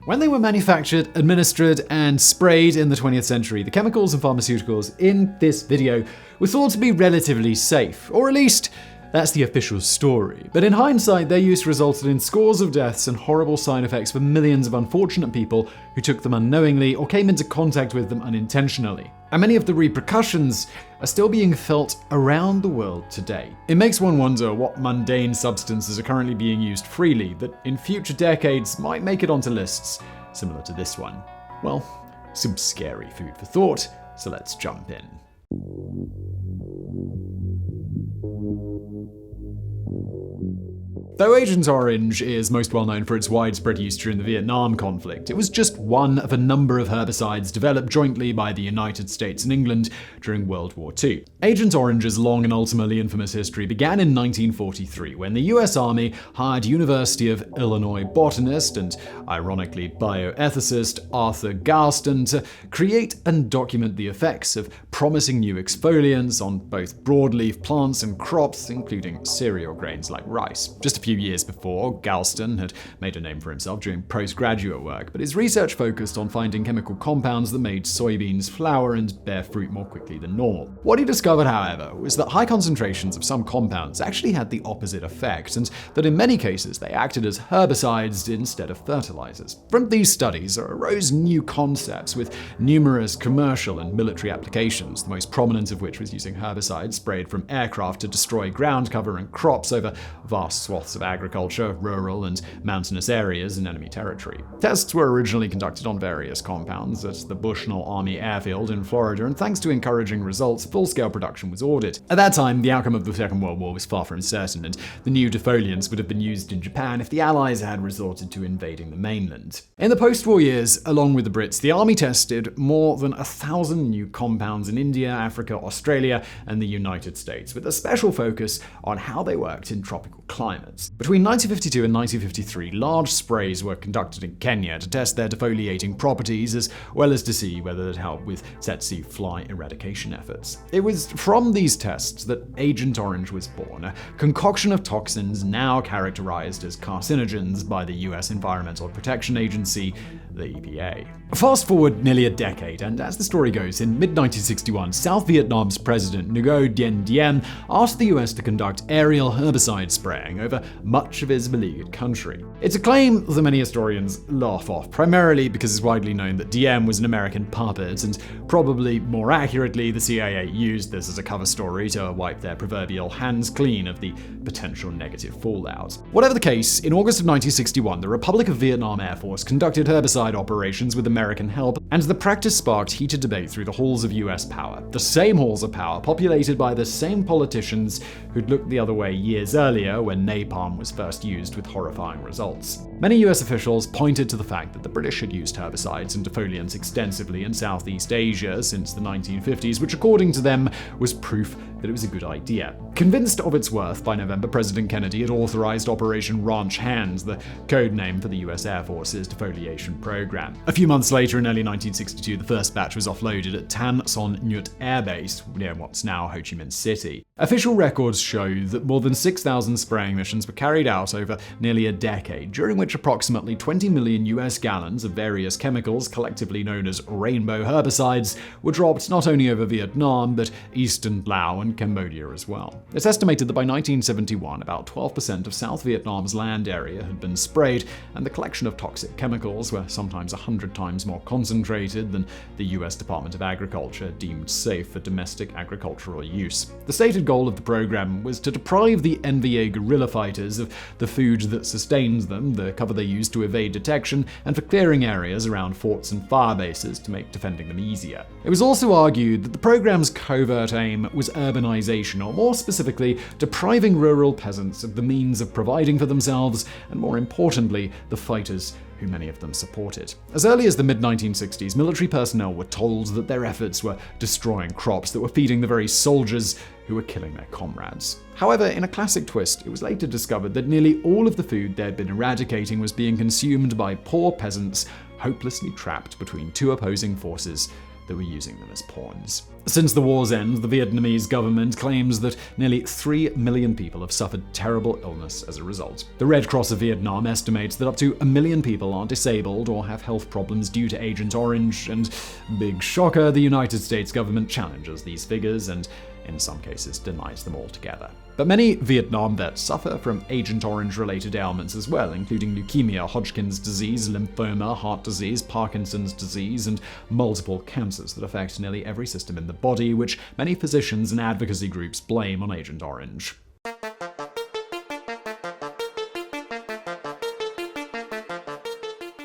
When they were manufactured, administered, and sprayed in the 20th century, the chemicals and pharmaceuticals in this video were thought to be relatively safe, or at least that's the official story. But in hindsight, their use resulted in scores of deaths and horrible side effects for millions of unfortunate people who took them unknowingly or came into contact with them unintentionally. And many of the repercussions are still being felt around the world today. It makes one wonder what mundane substances are currently being used freely that in future decades might make it onto lists similar to this one. Well, some scary food for thought, so let's jump in. Though Agent Orange is most well known for its widespread use during the Vietnam conflict, it was just one of a number of herbicides developed jointly by the United States and England during World War II. Agent Orange's long and ultimately infamous history began in 1943 when the US Army hired University of Illinois botanist and, ironically, bioethicist Arthur Galston to create and document the effects of promising new exfoliants on both broadleaf plants and crops, including cereal grains like rice. Just a few years before, Galston had made a name for himself doing postgraduate work, but his research focused on finding chemical compounds that made soybeans flower and bear fruit more quickly than normal. What he discovered, however, was that high concentrations of some compounds actually had the opposite effect, and that in many cases they acted as herbicides instead of fertilizers. From these studies arose new concepts with numerous commercial and military applications, the most prominent of which was using herbicides sprayed from aircraft to destroy ground cover and crops over vast swaths of agriculture, rural and mountainous areas in enemy territory. Tests were originally conducted on various compounds at the Bushnell Army Airfield in Florida, and thanks to encouraging results, full-scale production was ordered. At that time, the outcome of the Second World War was far from certain, and the new defoliants would have been used in Japan if the Allies had resorted to invading the mainland. In the post-war years, along with the Brits, the Army tested more than 1,000 new compounds in India, Africa, Australia, and the United States, with a special focus on how they worked in tropical climates. Between 1952 and 1953, large sprays were conducted in Kenya to test their defoliating properties, as well as to see whether they'd help with Tsetse fly eradication efforts. It was from these tests that Agent Orange was born, a concoction of toxins now characterized as carcinogens by the US Environmental Protection Agency, the EPA. Fast forward nearly a decade, and as the story goes, in mid-1961, South Vietnam's president Ngo Dinh Diem asked the US to conduct aerial herbicide spraying over much of his beleaguered country. It's a claim that many historians laugh off, primarily because it's widely known that Diem was an American puppet, and probably more accurately, the CIA used this as a cover story to wipe their proverbial hands clean of the potential negative fallout. Whatever the case, in August of 1961, the Republic of Vietnam Air Force conducted herbicide operations with American help, and the practice sparked heated debate through the halls of US power. The same halls of power populated by the same politicians who'd looked the other way years earlier when napalm was first used with horrifying results. Many US officials pointed to the fact that the British had used herbicides and defoliants extensively in Southeast Asia since the 1950s, which according to them was proof that it was a good idea. Convinced of its worth by November, President Kennedy had authorized Operation Ranch Hands, the code name for the US Air Force's defoliation program. A few months later, in early 1962, the first batch was offloaded at Tan Son Nhut Air Base, near what's now Ho Chi Minh City. Official records show that more than 6,000 spraying missions were carried out over nearly a decade, during which approximately 20 million US gallons of various chemicals, collectively known as rainbow herbicides, were dropped not only over Vietnam, but eastern Laos and Cambodia as well. It's estimated that by 1971, about 12% of South Vietnam's land area had been sprayed, and the collection of toxic chemicals were sometimes 100 times more concentrated than the US Department of Agriculture deemed safe for domestic agricultural use. The stated goal of the program was to deprive the NVA guerrilla fighters of the food that sustains them, the cover they used to evade detection, and for clearing areas around forts and fire bases to make defending them easier. It was also argued that the program's covert aim was urbanization, or more specifically, depriving rural peasants of the means of providing for themselves, and more importantly, the fighters who many of them supported. As early as the mid-1960s, military personnel were told that their efforts were destroying crops that were feeding the very soldiers who were killing their comrades. However, in a classic twist, it was later discovered that nearly all of the food they had been eradicating was being consumed by poor peasants hopelessly trapped between two opposing forces that were using them as pawns. Since the war's end, the Vietnamese government claims that nearly 3 million people have suffered terrible illness as a result. The Red Cross of Vietnam estimates that up to 1 million people are disabled or have health problems due to Agent Orange, and big shocker, the United States government challenges these figures and in some cases denies them altogether. But many Vietnam vets suffer from Agent Orange-related ailments as well, including leukemia, Hodgkin's disease, lymphoma, heart disease, Parkinson's disease, and multiple cancers that affect nearly every system in the body, which many physicians and advocacy groups blame on Agent Orange.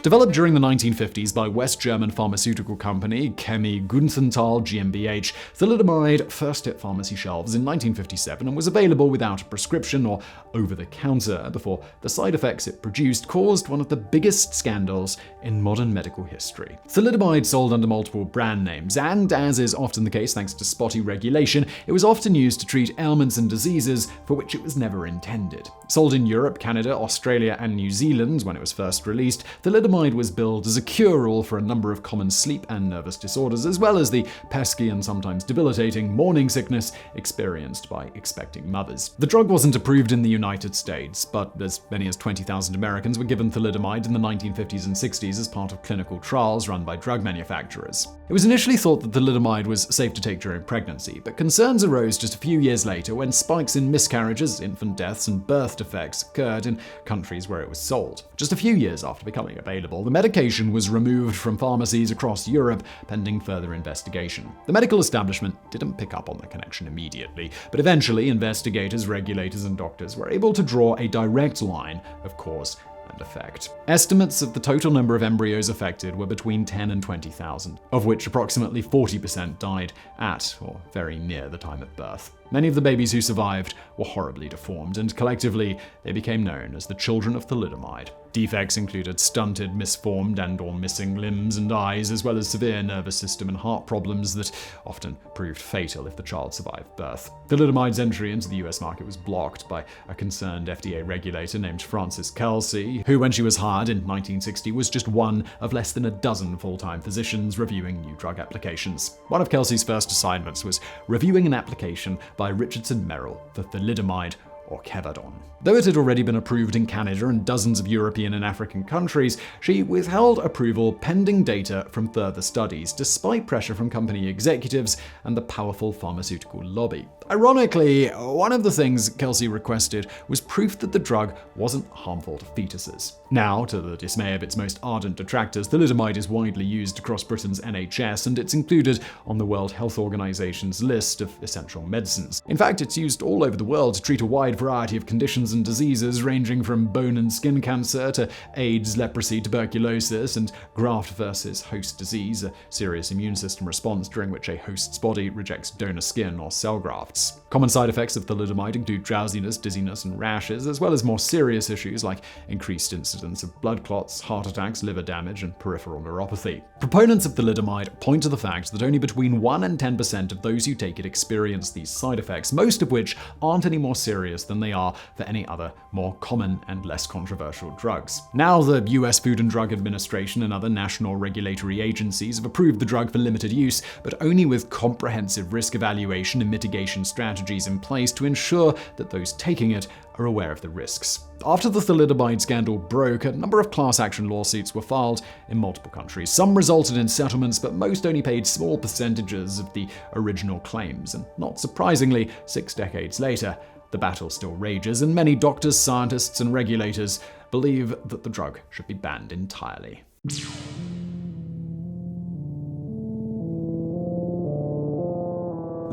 Developed during the 1950s by West German pharmaceutical company Chemie Gunthenthal GmbH, thalidomide first hit pharmacy shelves in 1957 and was available without a prescription or over-the-counter before the side effects it produced caused one of the biggest scandals in modern medical history. Thalidomide sold under multiple brand names, and as is often the case thanks to spotty regulation, it was often used to treat ailments and diseases for which it was never intended. Sold in Europe, Canada, Australia, and New Zealand when it was first released, thalidomide was billed as a cure-all for a number of common sleep and nervous disorders, as well as the pesky and sometimes debilitating morning sickness experienced by expecting mothers. The drug wasn't approved in the United States, but as many as 20,000 Americans were given thalidomide in the 1950s and 60s as part of clinical trials run by drug manufacturers. It was initially thought that thalidomide was safe to take during pregnancy, but concerns arose just a few years later when spikes in miscarriages, infant deaths, and birth defects occurred in countries where it was sold. Just a few years after becoming available, the medication was removed from pharmacies across Europe pending further investigation. The medical establishment didn't pick up on the connection immediately, but eventually investigators, regulators, and doctors were able to draw a direct line of cause and effect. Estimates of the total number of embryos affected were between 10 and 20,000, of which approximately 40% died at or very near the time of birth. Many of the babies who survived were horribly deformed, and collectively they became known as the children of thalidomide. Defects included stunted, misformed, and/or missing limbs and eyes, as well as severe nervous system and heart problems that often proved fatal if the child survived birth. Thalidomide's entry into the US market was blocked by a concerned FDA regulator named Frances Kelsey, who, when she was hired in 1960, was just one of less than a dozen full-time physicians reviewing new drug applications. One of Kelsey's first assignments was reviewing an application by Richardson Merrill for thalidomide or Kevadon. Though it had already been approved in Canada and dozens of European and African countries, she withheld approval pending data from further studies, despite pressure from company executives and the powerful pharmaceutical lobby. Ironically, one of the things Kelsey requested was proof that the drug wasn't harmful to fetuses. Now, to the dismay of its most ardent detractors, thalidomide is widely used across Britain's NHS, and it's included on the World Health Organization's list of essential medicines. In fact, it's used all over the world to treat a wide variety of conditions and diseases, ranging from bone and skin cancer to AIDS, leprosy, tuberculosis, and graft versus host disease, a serious immune system response during which a host's body rejects donor skin or cell grafts. Common side effects of thalidomide include drowsiness, dizziness, and rashes, as well as more serious issues like increased incidence of blood clots, heart attacks, liver damage, and peripheral neuropathy. Proponents of thalidomide point to the fact that only between 1 and 10% of those who take it experience these side effects, most of which aren't any more serious than they are for any other more common and less controversial drugs. Now, the US Food and Drug Administration and other national regulatory agencies have approved the drug for limited use, but only with comprehensive risk evaluation and mitigation strategies in place to ensure that those taking it are aware of the risks. After the thalidomide scandal broke, a number of class action lawsuits were filed in multiple countries. Some resulted in settlements, but most only paid small percentages of the original claims. And not surprisingly, 6 decades later, the battle still rages, and many doctors, scientists, and regulators believe that the drug should be banned entirely.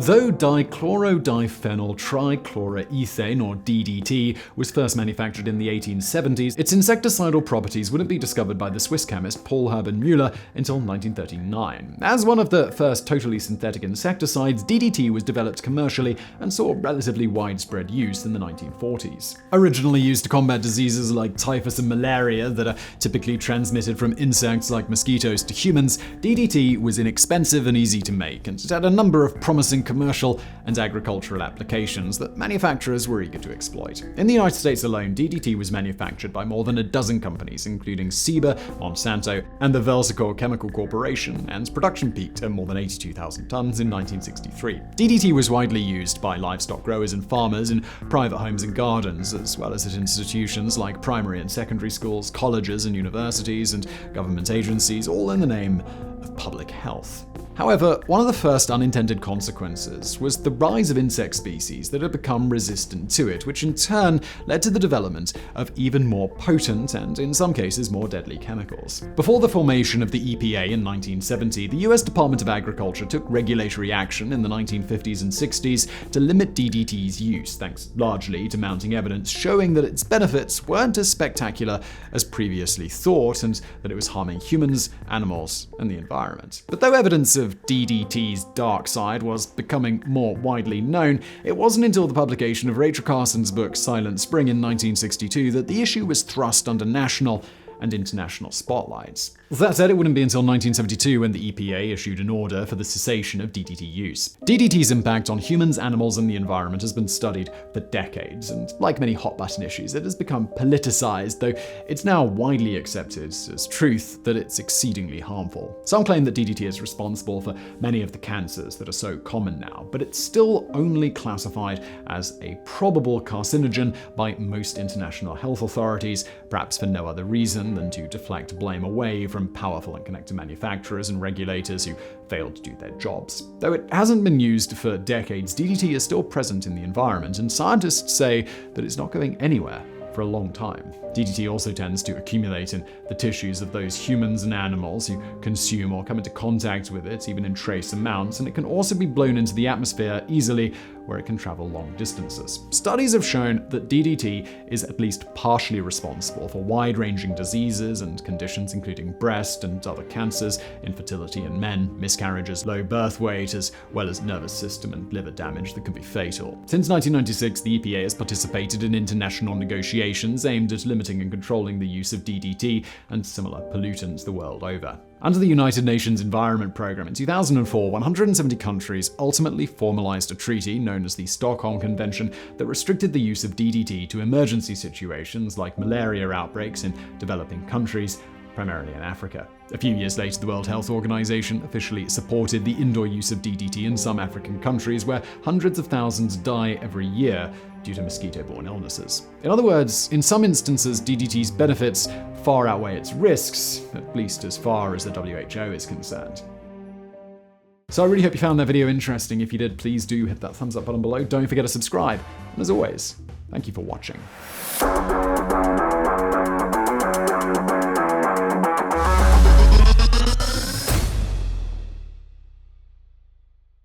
Though dichloro-diphenyl trichloroethane, or DDT, was first manufactured in the 1870s, its insecticidal properties wouldn't be discovered by the Swiss chemist Paul Hermann Müller until 1939. As one of the first totally synthetic insecticides, DDT was developed commercially and saw relatively widespread use in the 1940s. Originally used to combat diseases like typhus and malaria that are typically transmitted from insects like mosquitoes to humans, DDT was inexpensive and easy to make, and it had a number of promising commercial and agricultural applications that manufacturers were eager to exploit. In the United States alone, DDT was manufactured by more than a dozen companies, including Ciba, Monsanto, and the Velsicor Chemical Corporation, and production peaked at more than 82,000 tons in 1963. DDT was widely used by livestock growers and farmers in private homes and gardens, as well as at institutions like primary and secondary schools, colleges and universities, and government agencies, all in the name of public health. However, one of the first unintended consequences was the rise of insect species that had become resistant to it, which in turn led to the development of even more potent and, in some cases, more deadly chemicals. Before the formation of the EPA in 1970, the US Department of Agriculture took regulatory action in the 1950s and 60s to limit DDT's use, thanks largely to mounting evidence showing that its benefits weren't as spectacular as previously thought and that it was harming humans, animals, and the environment. But though evidence of DDT's dark side was becoming more widely known, it wasn't until the publication of Rachel Carson's book Silent Spring in 1962 that the issue was thrust under national and international spotlights. That said, it wouldn't be until 1972 when the EPA issued an order for the cessation of DDT use. DDT's impact on humans, animals, and the environment has been studied for decades, and like many hot-button issues, it has become politicized, though it's now widely accepted as truth that it's exceedingly harmful. Some claim that DDT is responsible for many of the cancers that are so common now, but it's still only classified as a probable carcinogen by most international health authorities, perhaps for no other reason than to deflect blame away from powerful and connected manufacturers and regulators who failed to do their jobs. Though it hasn't been used for decades, DDT is still present in the environment, and scientists say that it's not going anywhere for a long time. DDT also tends to accumulate in the tissues of those humans and animals who consume or come into contact with it, even in trace amounts, and it can also be blown into the atmosphere easily, where it can travel long distances. Studies have shown that DDT is at least partially responsible for wide-ranging diseases and conditions including breast and other cancers, infertility in men, miscarriages, low birth weight, as well as nervous system and liver damage that can be fatal. Since 1996, the EPA has participated in international negotiations aimed at limiting and controlling the use of DDT and similar pollutants the world over. Under the United Nations Environment Programme in 2004, 170 countries ultimately formalized a treaty known as the Stockholm Convention that restricted the use of DDT to emergency situations like malaria outbreaks in developing countries, primarily in Africa. A few years later, the World Health Organization officially supported the indoor use of DDT in some African countries where hundreds of thousands die every year due to mosquito-borne illnesses. In other words, in some instances, DDT's benefits far outweigh its risks, at least as far as the WHO is concerned. So I really hope you found that video interesting. If you did, please do hit that thumbs up button below. Don't forget to subscribe. And as always, thank you for watching.